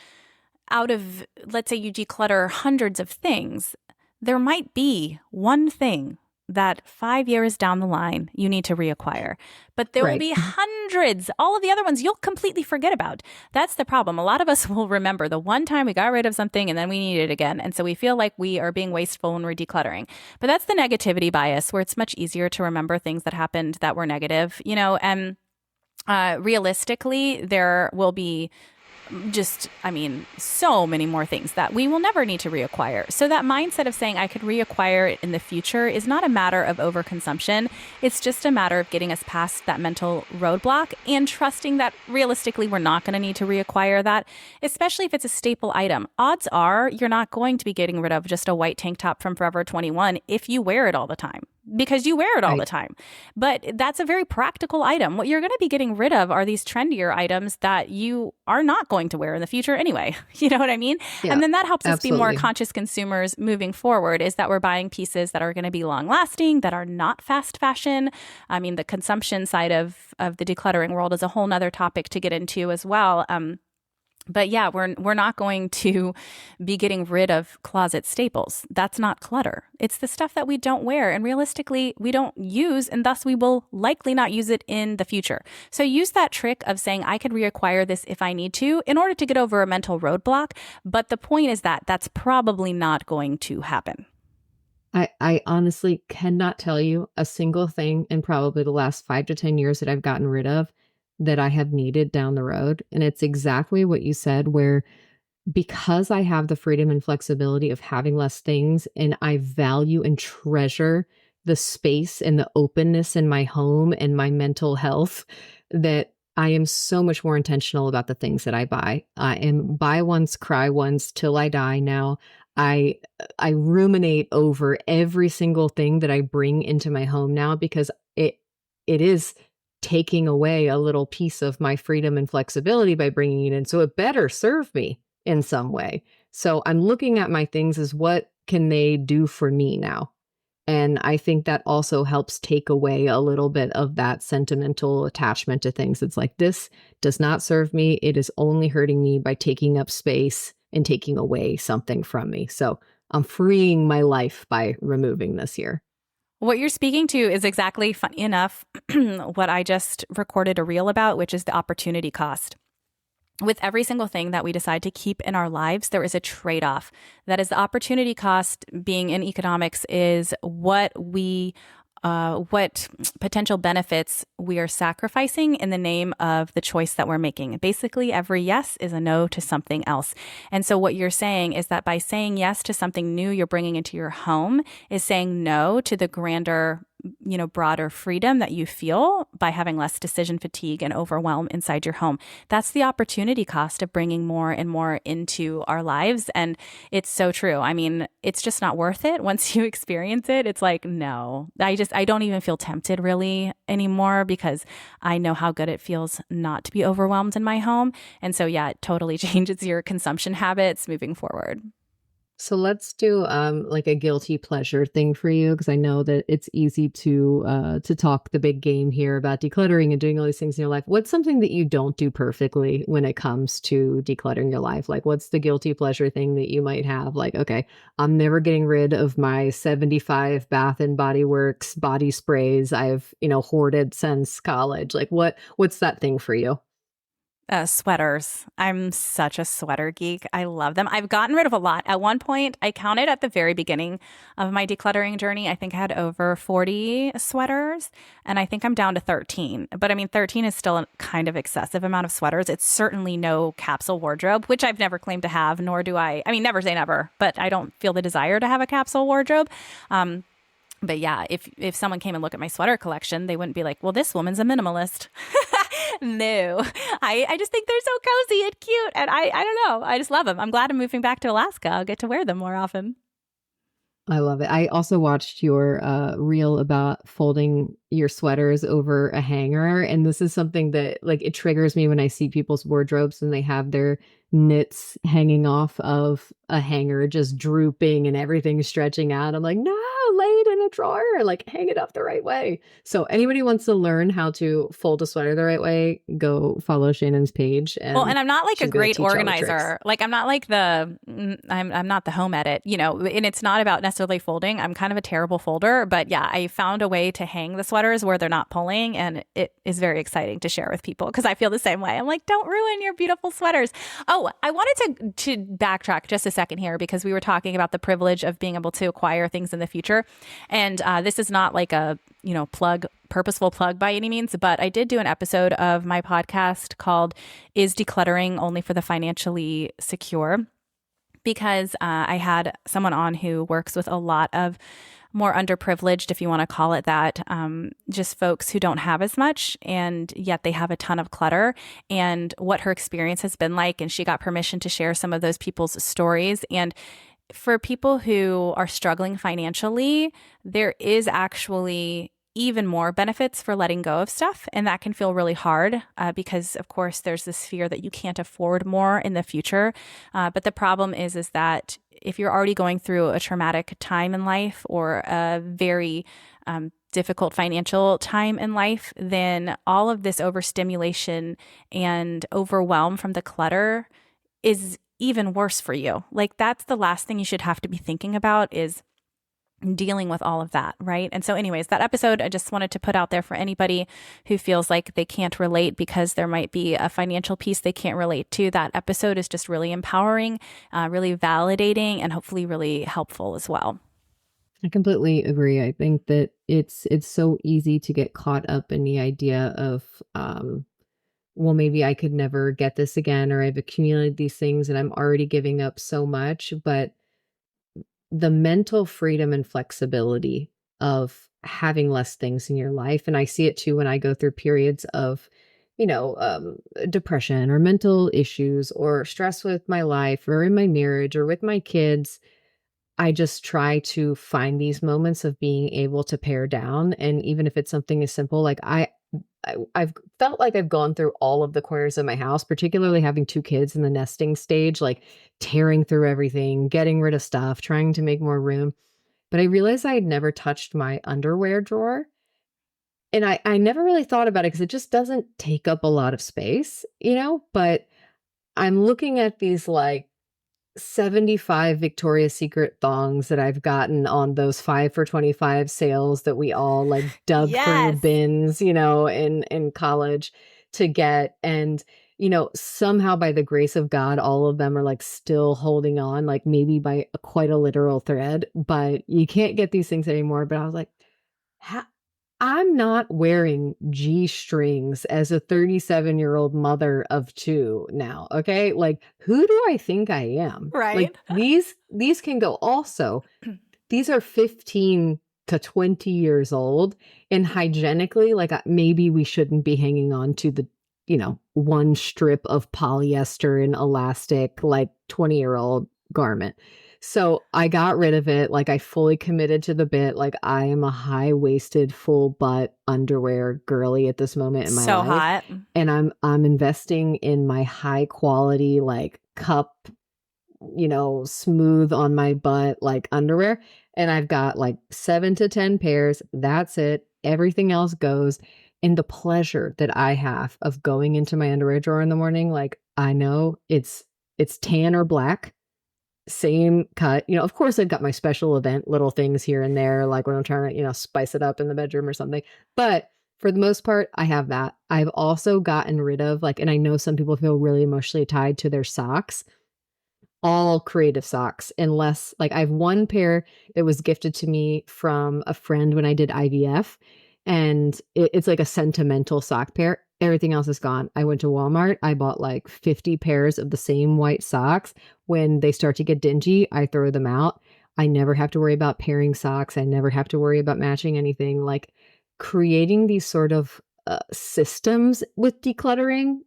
out of, let's say you declutter hundreds of things, there might be one thing that 5 years down the line you need to reacquire. But there will be hundreds. All of the other ones you'll completely forget about. That's the problem. A lot of us will remember the one time we got rid of something and then we need it again. And so we feel like we are being wasteful when we're decluttering. But that's the negativity bias, where it's much easier to remember things that happened that were negative, and realistically, there will be so many more things that we will never need to reacquire. So that mindset of saying I could reacquire it in the future is not a matter of overconsumption. It's just a matter of getting us past that mental roadblock and trusting that realistically we're not going to need to reacquire that, especially if it's a staple item. Odds are you're not going to be getting rid of just a white tank top from Forever 21 if you wear it all the time, because you wear it all the time. But that's a very practical item. What you're going to be getting rid of are these trendier items that you are not going to wear in the future anyway. You know what I mean? Yeah, and then that helps us be more conscious consumers moving forward, is that we're buying pieces that are going to be long lasting, that are not fast fashion. I mean, the consumption side of the decluttering world is a whole nother topic to get into as well. But yeah, we're not going to be getting rid of closet staples. That's not clutter. It's the stuff that we don't wear and realistically we don't use, and thus we will likely not use it in the future. So use that trick of saying I could reacquire this if I need to in order to get over a mental roadblock. But the point is that that's probably not going to happen. I honestly cannot tell you a single thing in probably the last 5 to 10 years that I've gotten rid of that I have needed down the road. And it's exactly what you said, where because I have the freedom and flexibility of having less things, and I value and treasure the space and the openness in my home and my mental health, that I am so much more intentional about the things that I buy. I am buy once, cry once till I die now. I I ruminate over every single thing that I bring into my home now, because it is taking away a little piece of my freedom and flexibility by bringing it in. So it better serve me in some way. So I'm looking at my things as, what can they do for me now? And I think that also helps take away a little bit of that sentimental attachment to things. It's like, this does not serve me. It is only hurting me by taking up space and taking away something from me. So I'm freeing my life by removing this year. What you're speaking to is exactly, funny enough, what I just recorded a reel about, which is the opportunity cost. With every single thing that we decide to keep in our lives, there is a trade-off. That is, the opportunity cost, being in economics, is what potential benefits we are sacrificing in the name of the choice that we're making. Basically, every yes is a no to something else. And so what you're saying is that by saying yes to something new you're bringing into your home is saying no to the grander, broader freedom that you feel by having less decision fatigue and overwhelm inside your home. That's the opportunity cost of bringing more and more into our lives. And it's so true. I mean, it's just not worth it. Once you experience it, it's like, no, I don't even feel tempted really anymore, because I know how good it feels not to be overwhelmed in my home. And so, yeah, it totally changes your consumption habits moving forward. So let's do like a guilty pleasure thing for you, because I know that it's easy to talk the big game here about decluttering and doing all these things in your life. What's something that you don't do perfectly when it comes to decluttering your life? Like, what's the guilty pleasure thing that you might have? Like, okay, I'm never getting rid of my 75 Bath and Body Works body sprays I've, hoarded since college. Like, what's that thing for you? Sweaters. I'm such a sweater geek. I love them. I've gotten rid of a lot. At one point, I counted at the very beginning of my decluttering journey. I think I had over 40 sweaters, and I think I'm down to 13. But I mean, 13 is still a kind of excessive amount of sweaters. It's certainly no capsule wardrobe, which I've never claimed to have, nor do I mean, never say never, but I don't feel the desire to have a capsule wardrobe. But yeah, if someone came and looked at my sweater collection, they wouldn't be like, well, this woman's a minimalist. No, I just think they're so cozy and cute. And I don't know. I just love them. I'm glad I'm moving back to Alaska. I'll get to wear them more often. I love it. I also watched your reel about folding your sweaters over a hanger. And this is something that, like, it triggers me when I see people's wardrobes and they have their knits hanging off of a hanger, just drooping and everything stretching out. I'm like, no, lay it in a drawer, like hang it up the right way. So anybody wants to learn how to fold a sweater the right way, go follow Shannon's page. Well, And and I'm not like a she's going to great teach you all the tricks. organizer. Like I'm not like I'm not the home edit, and it's not about necessarily folding. I'm kind of a terrible folder, but yeah, I found a way to hang the sweaters where they're not pulling, and it is very exciting to share with people because I feel the same way. I'm like, don't ruin your beautiful sweaters. Oh, I wanted to backtrack just a second here because we were talking about the privilege of being able to acquire things in the future, and this is not like a purposeful plug by any means, but I did do an episode of my podcast called "Is Decluttering Only for the Financially Secure?" because I had someone on who works with a lot of more underprivileged, if you want to call it that, just folks who don't have as much, and yet they have a ton of clutter, and what her experience has been like. And she got permission to share some of those people's stories. And for people who are struggling financially, there is actually even more benefits for letting go of stuff. And that can feel really hard because, of course, there's this fear that you can't afford more in the future. But the problem is that if you're already going through a traumatic time in life or a very difficult financial time in life, then all of this overstimulation and overwhelm from the clutter is even worse for you. Like that's the last thing you should have to be thinking about is dealing with all of that, right? And so anyways, that episode, I just wanted to put out there for anybody who feels like they can't relate because there might be a financial piece they can't relate to. That episode is just really empowering, really validating, and hopefully really helpful as well. I completely agree. I think that it's so easy to get caught up in the idea of well, maybe I could never get this again, or I've accumulated these things and I'm already giving up so much. But the mental freedom and flexibility of having less things in your life, and I see it too when I go through periods of, you know, depression or mental issues or stress with my life or in my marriage or with my kids. I just try to find these moments of being able to pare down, and even if it's something as simple, like I've felt like I've gone through all of the corners of my house, particularly having 2 kids in the nesting stage, like tearing through everything, getting rid of stuff, trying to make more room. But I realized I had never touched my underwear drawer, and I never really thought about it because it just doesn't take up a lot of space, you know? But I'm looking at these, like, 75 Victoria's Secret thongs that I've gotten on those 5 for 25 sales that we all, like, dug through Yes. bins, in college to get, and, somehow by the grace of God, all of them are, like, still holding on, like, maybe by quite a literal thread, but you can't get these things anymore. But I was like, "Ho I'm not wearing G-strings as a 37-year-old mother of 2 now, okay? Like, who do I think I am? Right. Like, these can go also, these are 15 to 20 years old, and hygienically, like, maybe we shouldn't be hanging on to the, 1 strip of polyester and elastic, like, 20-year-old garment. So, I got rid of it, like, I fully committed to the bit, like, I am a high-waisted, full-butt underwear girly at this moment in my So life, hot. and I'm investing in my high quality, like, cup, smooth on my butt, like, underwear, and I've got, like, 7 to 10 pairs, that's it, everything else goes, and the pleasure that I have of going into my underwear drawer in the morning, like, I know it's tan or black, same cut, of course, I've got my special event little things here and there, like, when I'm trying to, spice it up in the bedroom or something, but for the most part, I have that. I've also gotten rid of, like, and I know some people feel really emotionally tied to their socks, all creative socks, unless, like, I have 1 pair that was gifted to me from a friend when I did IVF, and it's like a sentimental sock pair. Everything else is gone. I went to Walmart, I bought like 50 pairs of the same white socks. When they start to get dingy, I throw them out. I never have to worry about pairing socks. I never have to worry about matching anything. Like, creating these sort of systems with decluttering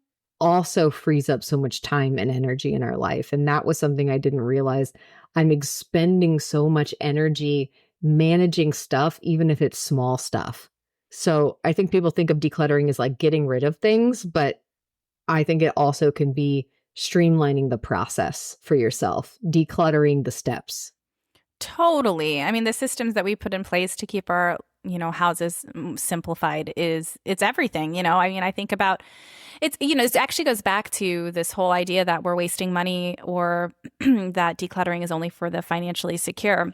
also frees up so much time and energy in our life. And that was something I didn't realize. I'm expending so much energy managing stuff, even if it's small stuff. So I think people think of decluttering as like getting rid of things, but I think it also can be streamlining the process for yourself, decluttering the steps. Totally. I mean, the systems that we put in place to keep our, houses simplified it's everything, I mean, I think about it's, it actually goes back to this whole idea that we're wasting money or that decluttering is only for the financially secure.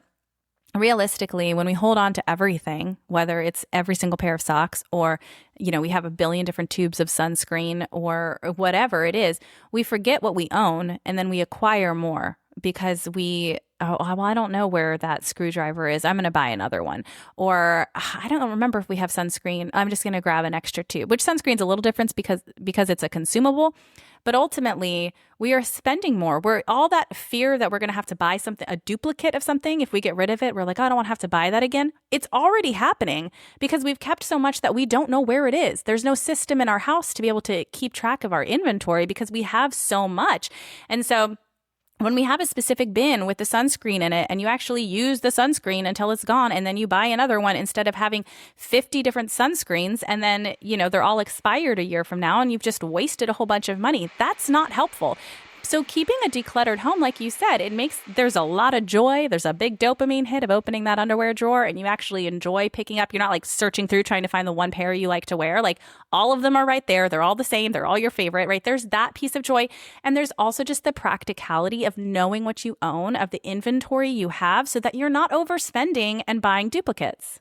Realistically, when we hold on to everything, whether it's every single pair of socks or, we have a billion different tubes of sunscreen or whatever it is, we forget what we own and then we acquire more because well, I don't know where that screwdriver is. I'm going to buy another one. Or I don't remember if we have sunscreen. I'm just going to grab an extra tube, which sunscreen's a little different because it's a consumable. But ultimately, we are spending more. We're all that fear that we're going to have to buy something, a duplicate of something. If we get rid of it, we're like, oh, I don't want to have to buy that again. It's already happening because we've kept so much that we don't know where it is. There's no system in our house to be able to keep track of our inventory because we have so much. And so when we have a specific bin with the sunscreen in it and you actually use the sunscreen until it's gone and then you buy another one instead of having 50 different sunscreens and then, they're all expired a year from now and you've just wasted a whole bunch of money, that's not helpful. So keeping a decluttered home, like you said, there's a lot of joy. There's a big dopamine hit of opening that underwear drawer and you actually enjoy picking up. You're not like searching through trying to find the one pair you like to wear. Like all of them are right there. They're all the same. They're all your favorite, right? There's that piece of joy. And there's also just the practicality of knowing what you own, of the inventory you have so that you're not overspending and buying duplicates.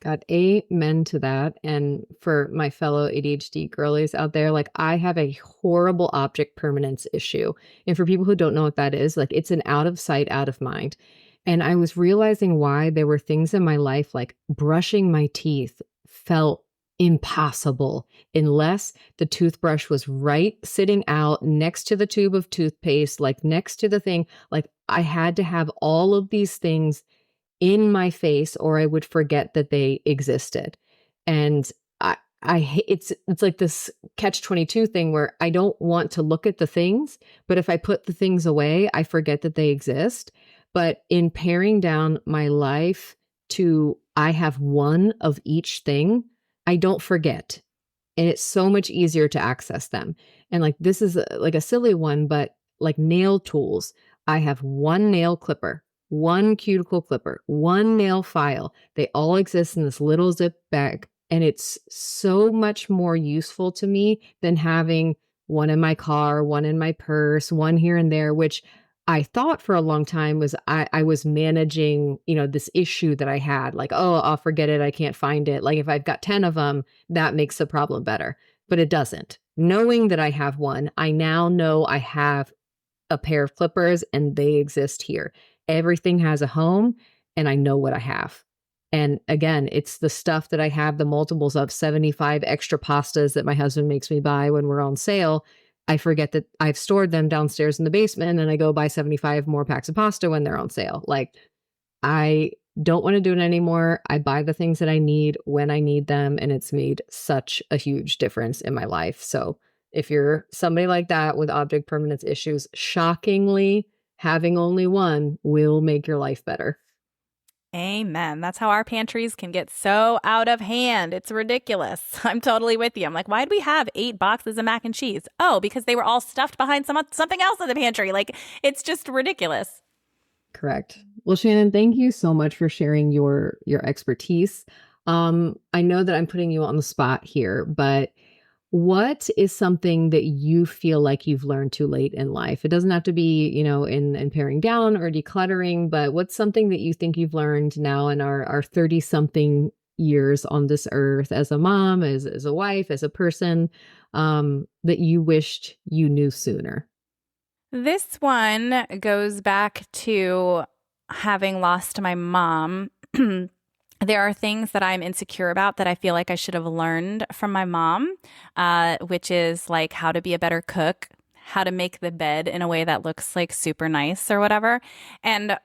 God, amen to that. And for my fellow ADHD girlies out there, like, I have a horrible object permanence issue. And for people who don't know what that is, like, it's an out of sight, out of mind. And I was realizing why there were things in my life, like brushing my teeth felt impossible unless the toothbrush was right sitting out next to the tube of toothpaste, like next to the thing. Like I had to have all of these things in my face or I would forget that they existed. And it's like this catch-22 thing where I don't want to look at the things, but if I put the things away, I forget that they exist. But in paring down my life to I have one of each thing, I don't forget. And it's so much easier to access them. And like this is like a silly one, but like nail tools, I have one nail clipper, one cuticle clipper, one nail file. They all exist in this little zip bag. And it's so much more useful to me than having one in my car, one in my purse, one here and there, which I thought for a long time was I was managing, this issue that I had, like, oh, I'll forget it. I can't find it. Like if I've got 10 of them, that makes the problem better, but it doesn't. Knowing that I have one, I now know I have a pair of clippers and they exist here. Everything has a home and I know what I have. And again, it's the stuff that I have the multiples of 75 extra pastas that my husband makes me buy when we're on sale. I forget that I've stored them downstairs in the basement and I go buy 75 more packs of pasta when they're on sale. Like I don't want to do it anymore. I buy the things that I need when I need them. And it's made such a huge difference in my life. So if you're somebody like that with object permanence issues, shockingly, having only one will make your life better. Amen. That's how our pantries can get so out of hand. It's ridiculous. I'm totally with you. I'm like, why did we have 8 boxes of mac and cheese? Oh, because they were all stuffed behind something else in the pantry. Like, it's just ridiculous. Correct. Well, Shannon, thank you so much for sharing your expertise. I know that I'm putting you on the spot here, but what is something that you feel like you've learned too late in life? It doesn't have to be, in paring down or decluttering, but what's something that you think you've learned now in our 30 something years on this earth as a mom, as a wife, as a person, that you wished you knew sooner? This one goes back to having lost my mom. There are things that I'm insecure about that I feel like I should have learned from my mom, which is like how to be a better cook, how to make the bed in a way that looks like super nice or whatever. And,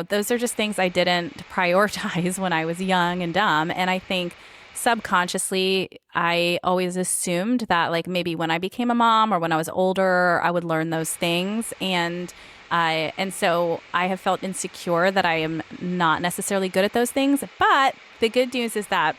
those are just things I didn't prioritize when I was young and dumb. And I think subconsciously, I always assumed that like maybe when I became a mom or when I was older, I would learn those things. And so I have felt insecure that I am not necessarily good at those things. But the good news is that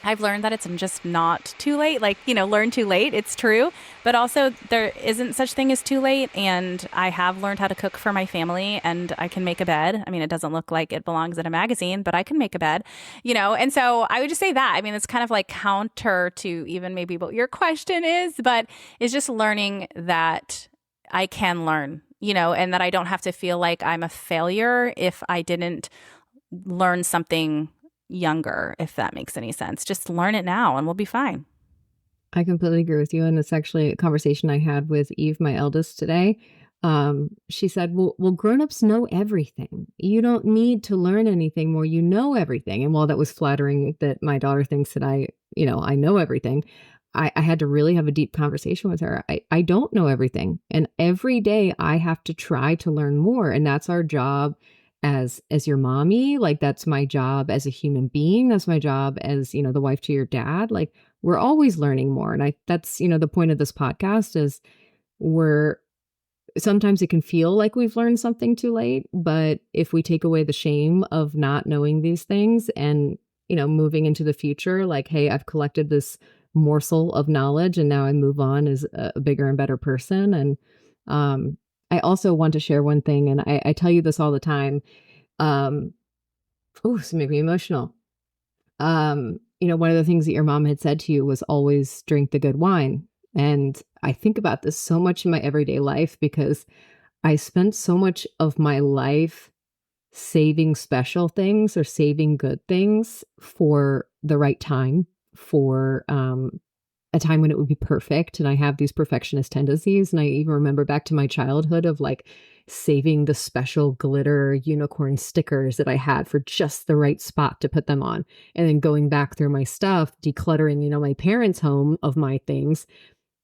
I've learned that it's just not too late. Like, learn too late. It's true. But also there isn't such thing as too late. And I have learned how to cook for my family and I can make a bed. I mean, it doesn't look like it belongs in a magazine, but I can make a bed, And so I would just say that. I mean, it's kind of like counter to even maybe what your question is, but it's just learning that I can learn, and that I don't have to feel like I'm a failure if I didn't learn something younger, if that makes any sense. Just learn it now and we'll be fine. I completely agree with you. And it's actually a conversation I had with Eve, my eldest, today. She said, well, grown-ups know everything. You don't need to learn anything more. You know everything. And while that was flattering that my daughter thinks that I know everything, I had to really have a deep conversation with her. I don't know everything. And every day I have to try to learn more. And that's our job as your mommy. Like that's my job as a human being. That's my job as, the wife to your dad. Like we're always learning more. And that's, the point of this podcast is sometimes it can feel like we've learned something too late. But if we take away the shame of not knowing these things and, moving into the future, like, hey, I've collected this morsel of knowledge and now I move on as a bigger and better person. And I also want to share one thing, and I tell you this all the time. This made me emotional. One of the things that your mom had said to you was always drink the good wine. And I think about this so much in my everyday life because I spent so much of my life saving special things or saving good things for the right time, for a time when it would be perfect. And I have these perfectionist tendencies. And I even remember back to my childhood of like, saving the special glitter unicorn stickers that I had for just the right spot to put them on. And then going back through my stuff, decluttering, my parents' home of my things.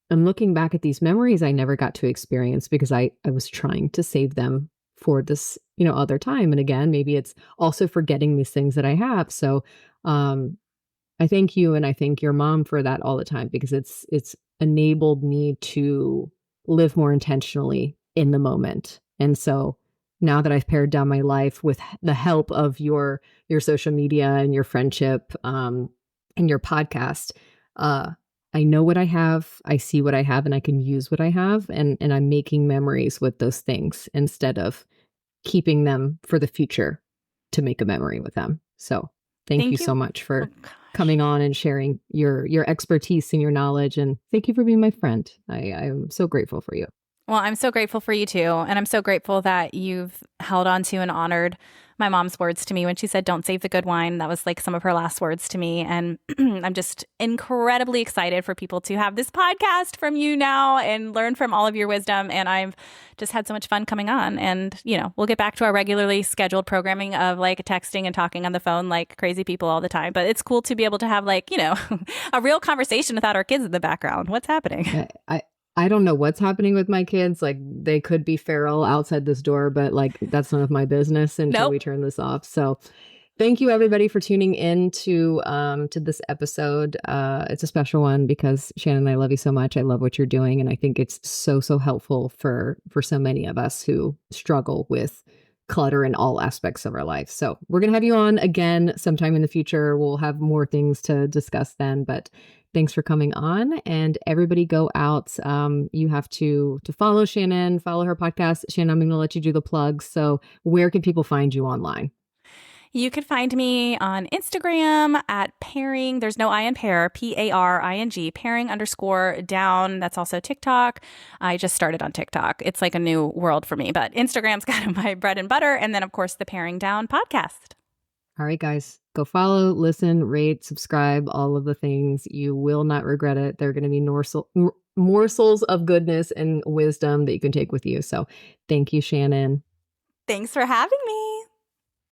I'm looking back at these memories I never got to experience because I was trying to save them for this, other time. And again, maybe it's also forgetting these things that I have. So, I thank you and I thank your mom for that all the time because it's enabled me to live more intentionally in the moment. And so now that I've pared down my life with the help of your social media and your friendship and your podcast, I know what I have, I see what I have, and I can use what I have, and I'm making memories with those things instead of keeping them for the future to make a memory with them. So thank you Thank so you. much Oh, for gosh. coming on and sharing your expertise and your knowledge. And thank you for being my friend. I'm so grateful for you. Well, I'm so grateful for you too. And I'm so grateful that you've held on to and honored my mom's words to me when she said, "Don't save the good wine." That was like some of her last words to me. And I'm just incredibly excited for people to have this podcast from you now and learn from all of your wisdom. And I've just had so much fun coming on. And, we'll get back to our regularly scheduled programming of like texting and talking on the phone like crazy people all the time. But it's cool to be able to have like, a real conversation without our kids in the background. What's happening? I don't know what's happening with my kids. Like they could be feral outside this door, but like that's none of my business until Nope. we turn this off. So thank you everybody for tuning in to this episode. It's a special one because Shannon, I love you so much. I love what you're doing. And I think it's so helpful for so many of us who struggle with clutter in all aspects of our life. So we're going to have you on again sometime in the future. We'll have more things to discuss then, but thanks for coming on, and everybody go out. You have to follow Shannon, follow her podcast. Shannon, I'm going to let you do the plugs. So where can people find you online? You can find me on Instagram at pairing. There's no I in pair, PARING, pairing_down. That's also TikTok. I just started on TikTok. It's like a new world for me, but Instagram's kind of my bread and butter. And then, of course, the Pairing Down podcast. All right, guys, go follow, listen, rate, subscribe, all of the things. You will not regret it. They're going to be morsels of goodness and wisdom that you can take with you. So thank you, Shannon. Thanks for having me.